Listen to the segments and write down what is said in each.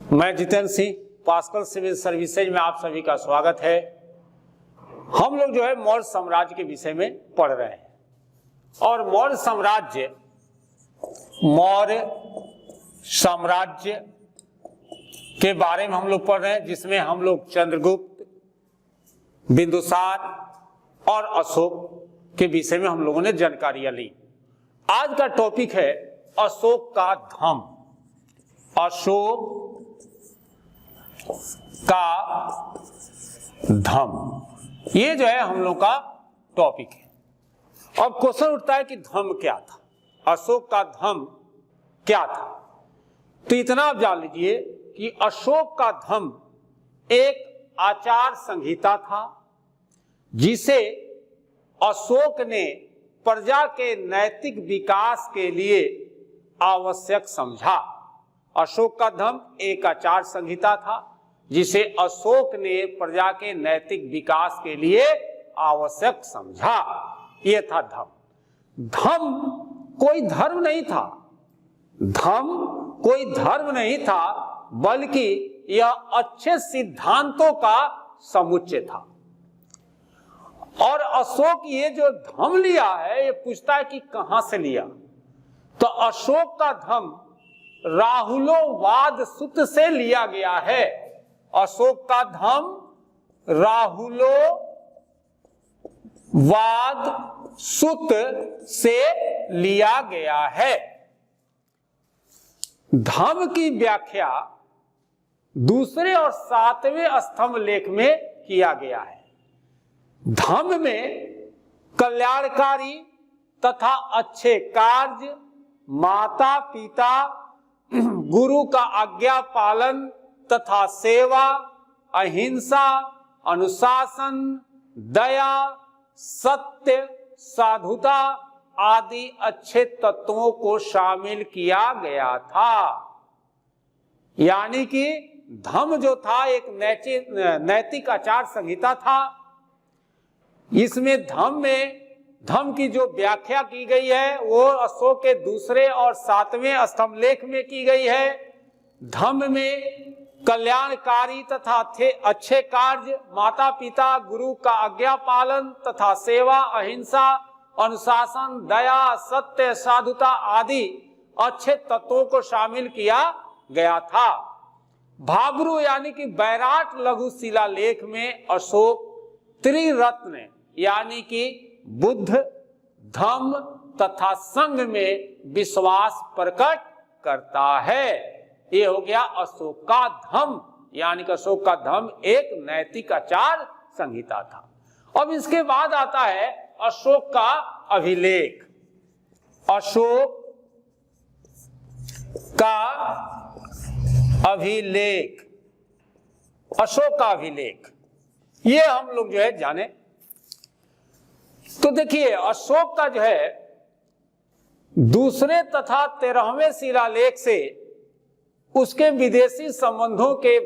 मैं Jitendra Singh, Pascal civil services में आप सभी का स्वागत है। हम लोग जो है मौर्य साम्राज्य के विषय में पढ़ रहे हैं और मौर्य साम्राज्य के बारे में हम लोग पढ़ रहे हैं, जिसमें हम लोग चंद्रगुप्त, बिंदुसार और अशोक के विषय में हम लोगों ने जानकारियां ली। आज का टॉपिक है अशोक का धम्म। अशोक का धम्म, ये जो है हम लोग का टॉपिक है। अब क्वेश्चन उठता है कि धम्म क्या था, अशोक का धम्म क्या था। तो इतना आप जान लीजिए कि अशोक का धम्म एक आचार संहिता था, जिसे अशोक ने प्रजा के नैतिक विकास के लिए आवश्यक समझा। अशोक का धम्म एक आचार संहिता था, जिसे अशोक ने प्रजा के नैतिक विकास के लिए आवश्यक समझा। यह था धम्म। धम्म कोई धर्म नहीं था, धम्म कोई धर्म नहीं था, बल्कि यह अच्छे सिद्धांतों का समुच्चय था। और अशोक ये जो धम्म लिया है, ये पूछता है कि कहां से लिया। तो अशोक का धम्म राहुलोवाद सूत्र से लिया गया है। अशोक का धम्म राहुलोवाद सूत्र से लिया गया है। धम्म की व्याख्या दूसरे और 7वें स्तंभ लेख में किया गया है। धम्म में कल्याणकारी तथा अच्छे कार्य, माता पिता, गुरु का आज्ञा पालन तथा सेवा, अहिंसा, अनुशासन, दया, सत्य, साधुता आदि अच्छे तत्वों को शामिल किया गया था। यानी कि धम्म जो था एक नैतिक आचार संहिता था। इसमें धम्म की जो व्याख्या की गई है वो अशोक के दूसरे और 7वें स्तंभ लेख में की गई है। धम्म में कल्याणकारी तथा अच्छे कार्य, माता पिता, गुरु का आज्ञा पालन तथा सेवा, अहिंसा, अनुशासन, दया, सत्य, साधुता आदि अच्छे तत्वों को शामिल किया गया था। भाब्रू यानी कि बैराट लघु शिलालेख में अशोक त्रिरत्न यानी कि बुद्ध, धम्म तथा संघ में विश्वास प्रकट करता है। ये हो गया अशोक का धम्म, यानी कि अशोक का धम्म एक नैतिक आचार संहिता था। अब इसके बाद आता है अशोक का अभिलेख। अशोक का अभिलेख, अशोक का अभिलेख ये हम लोग जो है जाने। तो देखिए अशोक का जो है दूसरे तथा 13वें शिलालेख से उसके विदेशी संबंधों के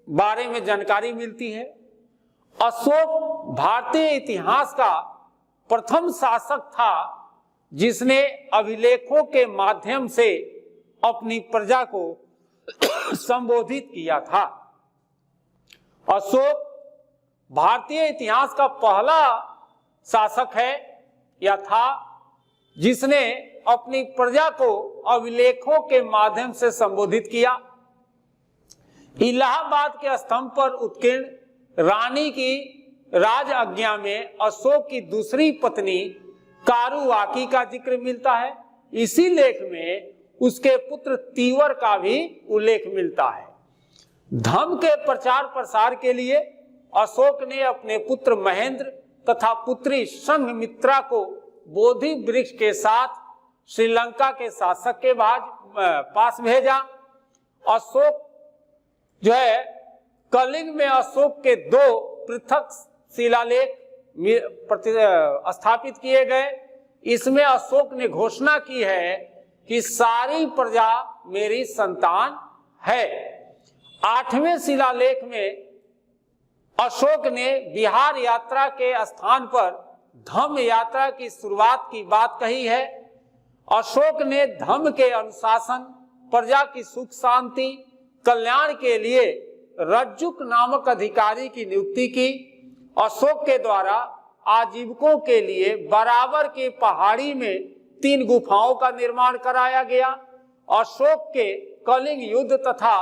बारे में जानकारी मिलती है। अशोक भारतीय इतिहास का प्रथम शासक था, जिसने अभिलेखों के माध्यम से अपनी प्रजा को संबोधित किया था। अशोक भारतीय इतिहास का पहला शासक है या था, जिसने अपनी प्रजा को अभिलेखों के माध्यम से संबोधित किया। इलाहाबाद के स्तंभ पर उत्कीर्ण रानी की राज आज्ञा में अशोक की दूसरी पत्नी कारुवाकी का जिक्र मिलता है। इसी लेख में उसके पुत्र तीवर का भी उल्लेख मिलता है। धम्म के प्रचार प्रसार के लिए अशोक ने अपने पुत्र महेंद्र तथा पुत्री संघमित्रा को बोधि वृक्ष के साथ श्रीलंका के शासक के पास भेजा। अशोक जो है कलिंग में अशोक के 2 पृथक शिलालेख स्थापित किए गए। इसमें अशोक ने घोषणा की है कि सारी प्रजा मेरी संतान है। 8वें शिलालेख में अशोक ने बिहार यात्रा के स्थान पर धम्म यात्रा की शुरुआत की बात कही है। अशोक ने धम्म के अनुशासन, प्रजा की सुख शांति कल्याण के लिए रज्जुक नामक अधिकारी की नियुक्ति की। अशोक के द्वारा आजीविकों के लिए बराबर के पहाड़ी में 3 गुफाओं का निर्माण कराया गया। अशोक के कलिंग युद्ध तथा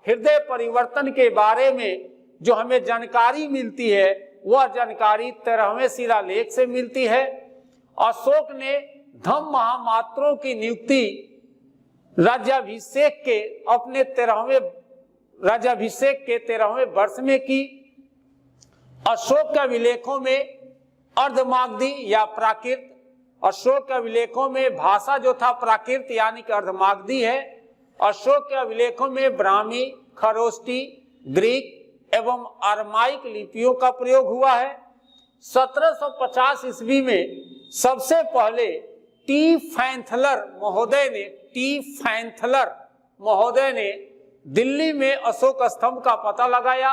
हृदय परिवर्तन के बारे में जो हमें जानकारी मिलती है वह जानकारी 13वें शिलालेख से मिलती है। अशोक ने धम्म महामात्रों की नियुक्ति राज्याभिषेक के 13वें वर्ष में की। अशोक के अभिलेखों में अर्धमागधी या प्राकृत, अशोक के अभिलेखों में भाषा जो था प्राकृत यानी कि अर्धमागधी है। अशोक के अभिलेखों में ब्राह्मी, खरोष्टी, ग्रीक एवं अरमाइक लिपियों का प्रयोग हुआ है। 1750 ईस्वी में सबसे पहले टी फैंथलर महोदय ने दिल्ली में अशोक स्तंभ का पता लगाया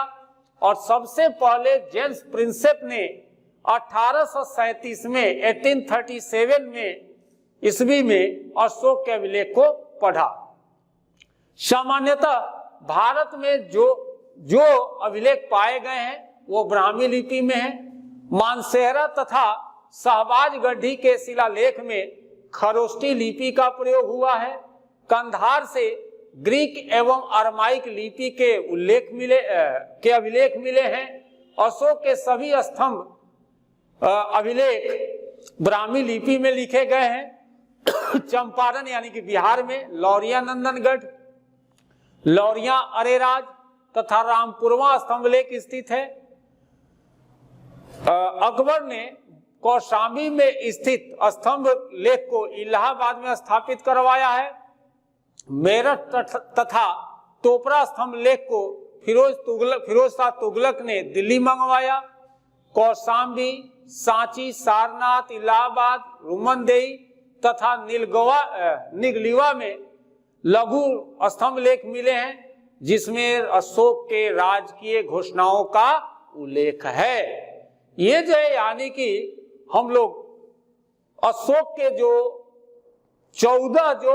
और सबसे पहले जेम्स प्रिंसेप ने 1837 में 1837 में ईस्वी में अशोक के अभिलेख को पढ़ा। सामान्यतः भारत में जो अभिलेख पाए गए हैं वो ब्राह्मी लिपि में है। मानसेहरा तथा शाहबाज गढ़ी के शिलालेख में खरोष्टी लिपि का प्रयोग हुआ है। कंधार से ग्रीक एवं अरमाइक लिपि के अभिलेख मिले हैं। अशोक के सभी स्तंभ अभिलेख ब्राह्मी लिपि में लिखे गए हैं। चंपारण यानी कि बिहार में लौरिया नंदनगढ़, लौरिया अरेराज तथा रामपुरवा स्तंभलेख स्थित है। अकबर ने कौशाम्बी में स्थित स्तंभ लेख को इलाहाबाद में स्थापित करवाया है। मेरठ तथा टोपरा स्तंभ लेख को फिरोज शाह तुगलक ने दिल्ली मंगवाया। कौशाम्बी, सांची, सारनाथ, इलाहाबाद, रुमनदेई तथा निगलीवा में लघु स्तंभ लेख मिले हैं जिसमें अशोक के राजकीय घोषणाओं का उल्लेख है। ये जो है यानी कि हम लोग अशोक के जो 14 जो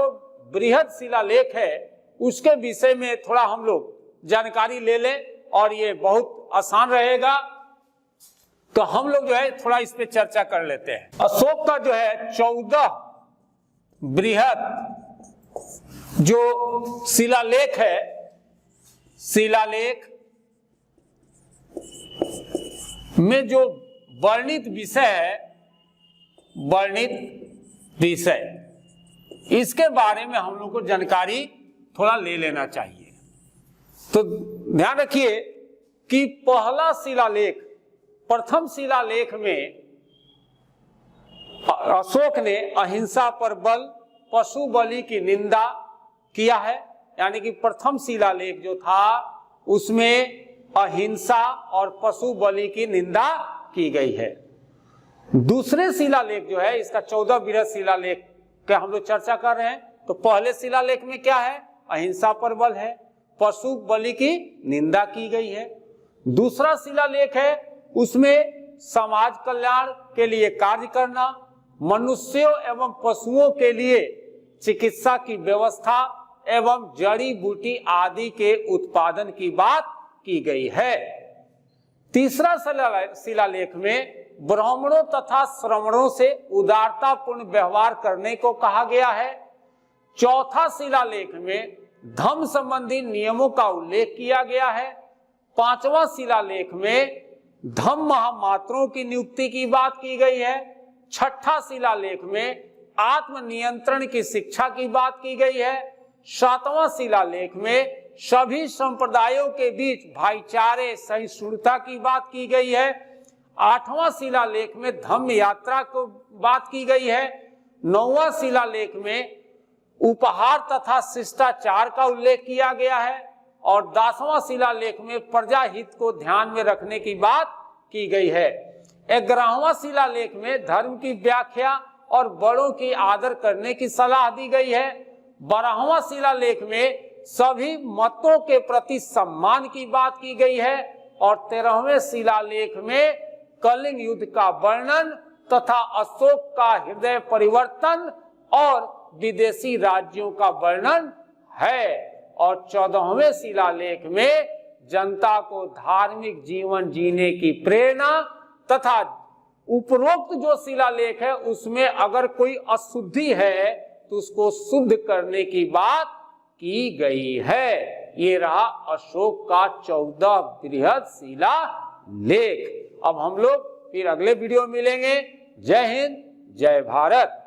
बृहद शिलालेख है उसके विषय में थोड़ा हम लोग जानकारी ले लें और ये बहुत आसान रहेगा। तो हम लोग जो है थोड़ा इस पे चर्चा कर लेते हैं। अशोक का जो है 14 बृहद जो शिलालेख है, शिलालेख में जो वर्णित विषय इसके बारे में हम लोग को जानकारी थोड़ा ले लेना चाहिए। तो ध्यान रखिए कि पहला शिलालेख, प्रथम शिलालेख में अशोक ने अहिंसा पर बल, पशु बलि की निंदा किया है। यानी कि प्रथम शिलालेख जो था उसमें अहिंसा और पशु बलि की निंदा की गई है। दूसरे शिलालेख जो है, इसका 14 बृहद शिलालेख का हम लोग चर्चा कर रहे हैं। तो पहले शिलालेख में क्या है? अहिंसा पर बल है, पशु बलि की निंदा की गई है। दूसरा शिलालेख है उसमें समाज कल्याण के लिए कार्य करना, मनुष्यों एवं पशुओं के लिए चिकित्सा की व्यवस्था एवं जड़ी बूटी आदि के उत्पादन की बात की गई है। तीसरा शिलालेख में ब्राह्मणों तथा श्रमणों से उदारतापूर्ण व्यवहार करने को कहा गया है। चौथा शिलालेख में धम्म संबंधी नियमों का उल्लेख किया गया है। पांचवा शिलालेख में धम्म महामात्रों की नियुक्ति की बात की गई है। छठा शिलालेख में आत्मनियंत्रण की शिक्षा की बात की गई है। सातवां शिलालेख में सभी संप्रदायों के बीच भाईचारे सहिष्णुता की बात की गई है। आठवां शिलालेख में धम्म यात्रा को बात की गई है। नौवां शिलालेख में उपहार तथा शिष्टाचार का उल्लेख किया गया है और 10वां शिलालेख में प्रजा हित को ध्यान में रखने की बात की गई है। 11वां शिलालेख में धर्म की व्याख्या और बड़ों की आदर करने की सलाह दी गई है। 12वां शिलालेख में सभी मतों के प्रति सम्मान की बात की गई है और 13वें शिलालेख में कलिंग युद्ध का वर्णन तथा अशोक का हृदय परिवर्तन और विदेशी राज्यों का वर्णन है। और 14वें शिलालेख में जनता को धार्मिक जीवन जीने की प्रेरणा तथा उपरोक्त जो शिलालेख है उसमें अगर कोई अशुद्धि है तो उसको शुद्ध करने की बात की गई है। ये रहा अशोक का 14 बृहद शिलालेख। अब हम लोग फिर अगले वीडियो में मिलेंगे। जय हिंद, जय भारत।